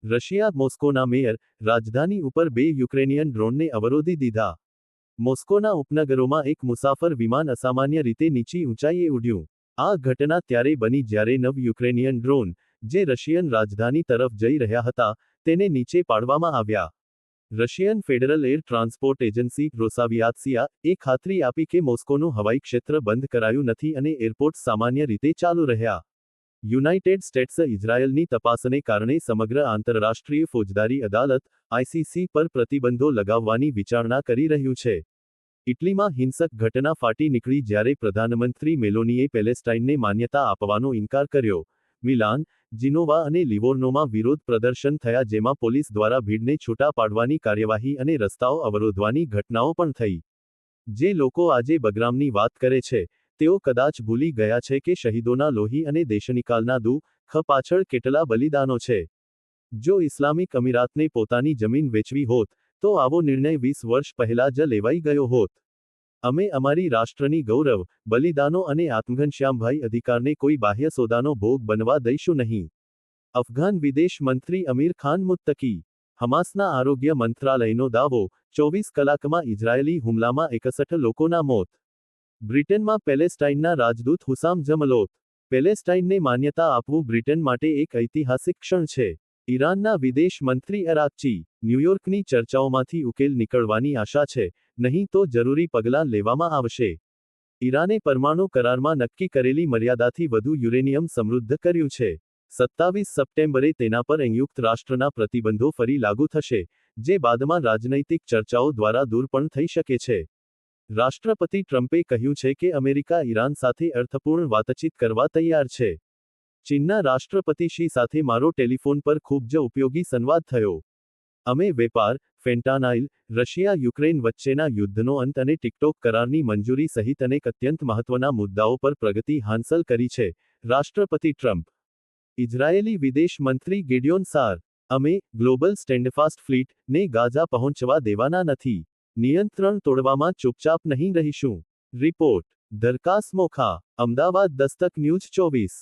Russia મોસ્કોના mayor, રાજધાની ઉપર 2 Ukrainian ડ્રોનને અવરોધી દીધા. મોસ્કોના ઉપનગરોમાં એક મુસાફર વિમાન અસામાન્ય રીતે નીચી ઊંચાઈએ ઉડ્યું. આ ઘટના ત્યારે બની જ્યારે 9 યુક્રેનિયન ડ્રોન, જે રશિયન રાજધાની તરફ જઈ રહ્યા હતા, તેને નીચે પાડવામાં આવ્યા. Russian federal air transport agency Rosaviatsia એ ખાતરી આપી કે મોસ્કોનું હવાઈ ક્ષેત્ર બંધ કરાયું નથી અને એરપોર્ટ સામાન્ય રીતે ચાલુ રહ્યા. યુનાઇટેડ સ્ટેટ્સ ઇઝરાયલની તપાસને કારણે સમગ્ર આંતરરાષ્ટ્રીય ફોજદારી અદાલત ICC પર પ્રતિબંધો લગાવવાની વિચારણા કરી રહ્યું છે. ઇટલીમાં હિંસક ઘટના ફાટી નીકળી જ્યારે પ્રધાનમંત્રી મેલોનીએ પેલેસ્ટાઇનને માન્યતા આપવાનો ઇનકાર કર્યો. મિલાન, જીનોવા અને લિવોર્નોમાં વિરોધ પ્રદર્શન થયા જેમાં પોલીસ દ્વારા ભીડને છૂટા પાડવાની કાર્યવાહી અને રસ્તાઓ અવરોધવાની ઘટનાઓ પણ થઈ. જે લોકો આજે બગરામની વાત કરે છે, તેઓ કદાચ ભૂલી ગયા છે કે શહીદોના લોહી અને દેશનિકાલના દુઃખ પાછળ કેટલા બલિદાનો છે. જો ઇસ્લામિક અમીરાતને પોતાની જમીન વેચવી હોત, તો આવો નિર્ણય 20 વર્ષ પહેલા જ લેવાઈ ગયો હોત. અમે અમારી રાષ્ટ્રની ગૌરવ, બલિદાનો અને આત્મઘનશ્યામભાઈ અધિકારને કોઈ બાહ્ય સોદાનો ભોગ બનવા દઈશું નહીં. અફઘાન વિદેશ મંત્રી અમીર ખાન મુત્તકી. હમાસના આરોગ્ય મંત્રાલયનો દાવો, 24 કલાકમાં ઇઝરાયેલી હુમલામાં 61 લોકોના મોત. બ્રિટનમાં પેલેસ્ટાઇનના રાજદૂત હુસામ જમલોત. પેલેસ્ટાઇનને માન્યતા આપવું બ્રિટન માટે એક ઐતિહાસિક ક્ષણ છે. ઈરાનના વિદેશ મંત્રી અરાકચી. ન્યૂયોર્કની ચર્ચાઓમાંથી ઉકેલ નીકળવાની આશા છે, નહીં તો જરૂરી પગલાં લેવામાં આવશે. ઈરાને પરમાણુ કરારમાં નક્કી કરેલી મર્યાદાથી વધુ યુરેનિયમ સમૃદ્ધ કર્યું છે. 27 સપ્ટેમ્બરે તેના પર સંયુક્ત રાષ્ટ્રના પ્રતિબંધો ફરી લાગુ થશે, જે બાદમાં રાજનૈતિક ચર્ચાઓ દ્વારા દૂર પણ થઈ શકે છે. રાષ્ટ્રપતિ ટ્રમ્પે કહ્યું છે કે અમેરિકા ઈરાન સાથે અર્થપૂર્ણ વાતચીત કરવા તૈયાર છે. ચીનના રાષ્ટ્રપતિ શી સાથે મારો ટેલિફોન પર ખૂબ જ ઉપયોગી સંવાદ થયો. અમે વેપાર, ફેન્ટાનાઇલ, રશિયા યુક્રેન વચ્ચેના યુદ્ધનો અંત અને ટિકટોક કરારની મંજૂરી સહિત અનેક અત્યંત મહત્વના મુદ્દાઓ પર પ્રગતિ હાંસલ કરી છે, રાષ્ટ્રપતિ ટ્રમ્પ. ઇઝરાયેલી વિદેશ મંત્રી ગિડિયોન સાર. અમે ગ્લોબલ સ્ટેન્ડફાસ્ટ ફ્લીટ ને ગાઝા પહોંચવા દેવાના નથી. નિયંત્રણ તોડવામાં ચૂપચાપ નહીં રહીશું. રિપોર્ટ. દરકાસ મોખા. અમદાવાદ દસ્તક ન્યૂઝ 24.